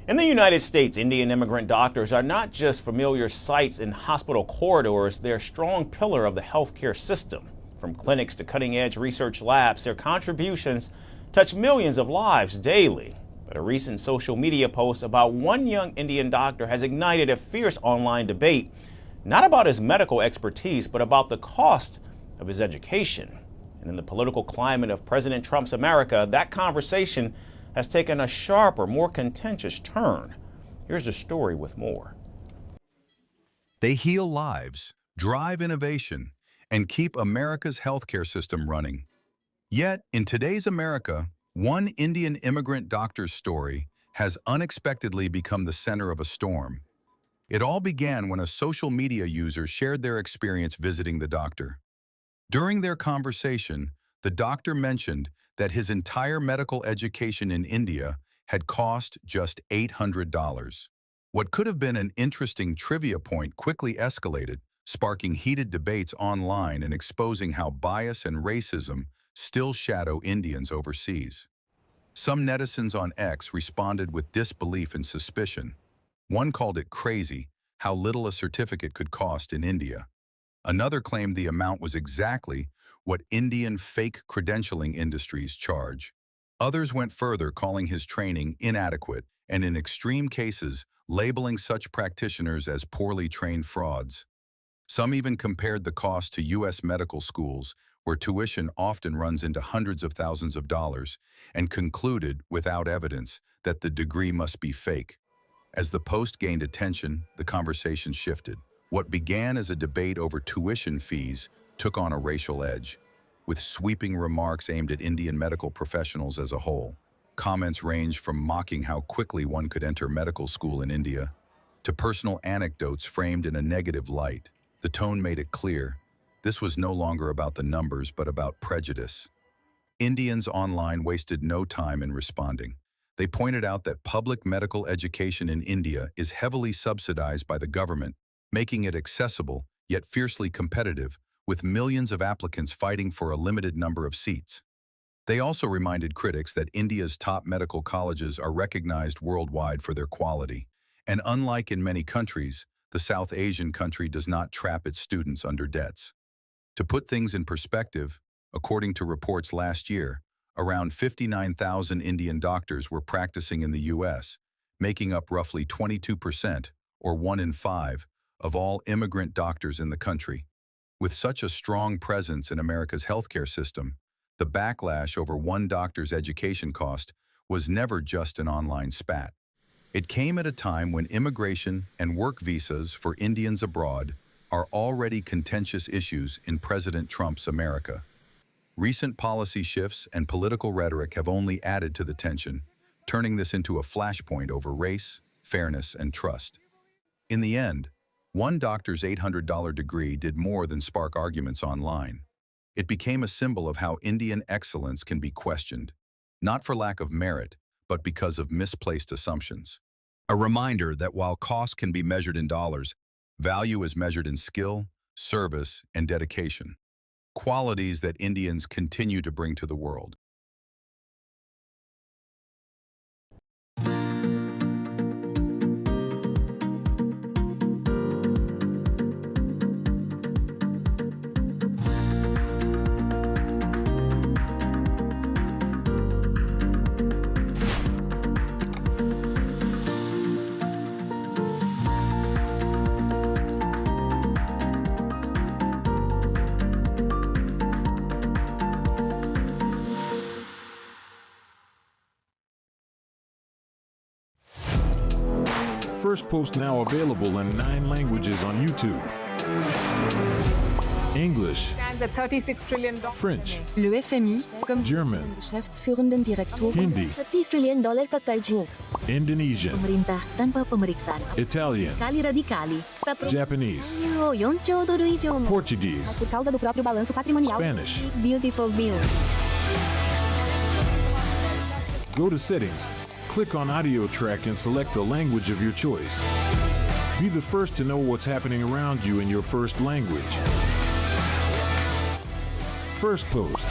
In the United States, Indian immigrant doctors are not just familiar sights in hospital corridors, they're a strong pillar of the healthcare system. From clinics to cutting-edge research labs, their contributions touch millions of lives daily. But a recent social media post about one young Indian doctor has ignited a fierce online debate, not about his medical expertise, but about the cost of his education. And in the political climate of President Trump's America, that conversation has taken a sharper, more contentious turn. Here's the story with more. They heal lives, drive innovation, and keep America's healthcare system running. Yet, in today's America, one Indian immigrant doctor's story has unexpectedly become the center of a storm. It all began when a social media user shared their experience visiting the doctor. During their conversation, the doctor mentioned that his entire medical education in India had cost just $800. What could have been an interesting trivia point quickly escalated, sparking heated debates online and exposing how bias and racism still shadow Indians overseas. Some netizens on X responded with disbelief and suspicion. One called it crazy how little a certificate could cost in India. Another claimed the amount was exactly what Indian fake credentialing industries charge. Others went further, calling his training inadequate and, in extreme cases, labeling such practitioners as poorly trained frauds. Some even compared the cost to U.S. medical schools, where tuition often runs into hundreds of thousands of dollars, and concluded, without evidence, that the degree must be fake. As the post gained attention, the conversation shifted. What began as a debate over tuition fees took on a racial edge, with sweeping remarks aimed at Indian medical professionals as a whole. Comments ranged from mocking how quickly one could enter medical school in India to personal anecdotes framed in a negative light. The tone made it clear this was no longer about the numbers but about prejudice. Indians online wasted no time in responding. They pointed out that public medical education in India is heavily subsidized by the government, making it accessible yet fiercely competitive, with millions of applicants fighting for a limited number of seats. They also reminded critics that India's top medical colleges are recognized worldwide for their quality, and unlike in many countries, the South Asian country does not trap its students under debts. To put things in perspective, according to reports last year, around 59,000 Indian doctors were practicing in the U.S., making up roughly 22%, or 1 in 5, of all immigrant doctors in the country. With such a strong presence in America's healthcare system, the backlash over one doctor's education cost was never just an online spat. It came at a time when immigration and work visas for Indians abroad are already contentious issues in President Trump's America. Recent policy shifts and political rhetoric have only added to the tension, turning this into a flashpoint over race, fairness, and trust. In the end, one doctor's $800 degree did more than spark arguments online. It became a symbol of how Indian excellence can be questioned, not for lack of merit, but because of misplaced assumptions. A reminder that while cost can be measured in dollars, value is measured in skill, service, and dedication, qualities that Indians continue to bring to the world. Firstpost now available in 9 languages on YouTube. English, stands at $36 trillion. French, Le FMI, comme German, Geschäftsführenden Direktor, Hindi, $30 trillion kakaljo. Indonesian, Pemerintah tanpa pemeriksaan. Italian, Sekali radikali. Japanese, 4 兆ドル以上も Portuguese, por causa do próprio balanço patrimonial. Spanish. Beautiful bill. Go to Settings, click on Audio Track and select the language of your choice. Be the first to know what's happening around you in your first language. Firstpost.